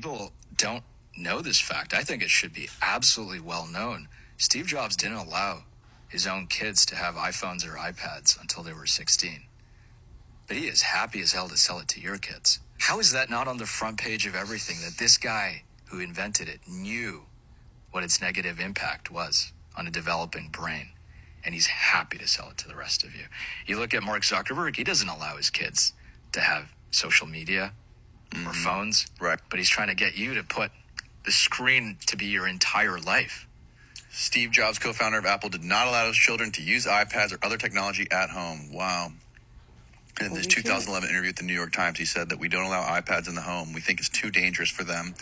People don't know this fact. I think it should be absolutely well known. Steve Jobs didn't allow his own kids to have iPhones or iPads until they were 16. But he is happy as hell to sell it to your kids. How is that not on the front page of everything, that this guy who invented it knew what its negative impact was on a developing brain, and he's happy to sell it to the rest of you? You look at Mark Zuckerberg, he doesn't allow his kids to have social media or phones, Right. but he's trying to get you to put the screen to be your entire life. Steve Jobs, co-founder of Apple, did not allow his children to use iPads or other technology at home. Wow. In his 2011 interview with the New York Times, he said that we don't allow iPads in the home. We think it's too dangerous for them,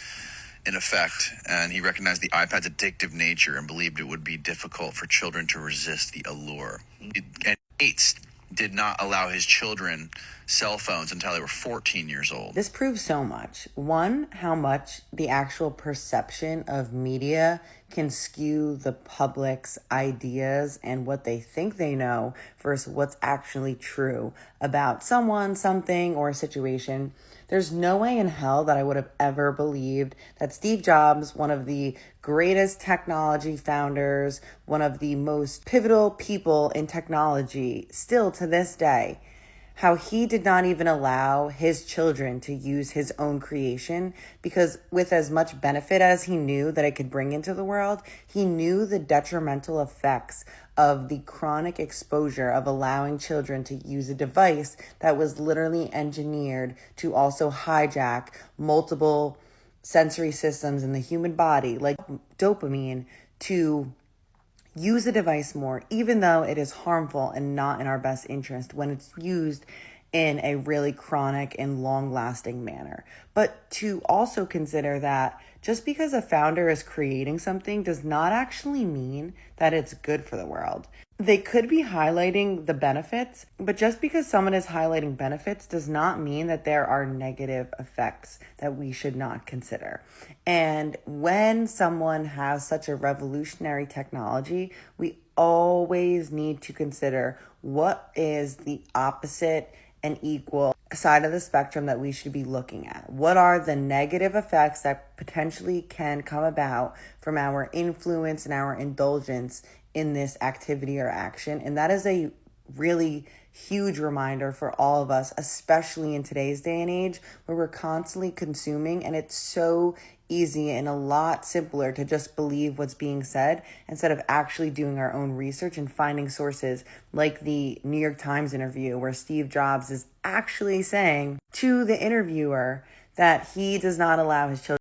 in effect. And he recognized the iPad's addictive nature and believed it would be difficult for children to resist the allure. And Gates did not allow his children cell phones until they were 14 years old. This proves so much. One, how much the actual perception of media can skew the public's ideas and what they think they know versus what's actually true about someone, something, or a situation. There's no way in hell that I would have ever believed that Steve Jobs, one of the greatest technology founders, one of the most pivotal people in technology, still to this day, how he did not even allow his children to use his own creation, because with as much benefit as he knew that it could bring into the world, he knew the detrimental effects of the chronic exposure of allowing children to use a device that was literally engineered to also hijack multiple sensory systems in the human body, like dopamine, to use a device more, even though it is harmful and not in our best interest when it's used in a really chronic and long-lasting manner. But to also consider that just because a founder is creating something does not actually mean that it's good for the world. They could be highlighting the benefits, but just because someone is highlighting benefits does not mean that there are negative effects that we should not consider. And when someone has such a revolutionary technology, we always need to consider what is the opposite and equal side of the spectrum that we should be looking at. What are the negative effects that potentially can come about from our influence and our indulgence in this activity or action? And that is a really huge reminder for all of us, especially in today's day and age where we're constantly consuming, and it's so easy and a lot simpler to just believe what's being said instead of actually doing our own research and finding sources like the New York Times interview where Steve Jobs is actually saying to the interviewer that he does not allow his children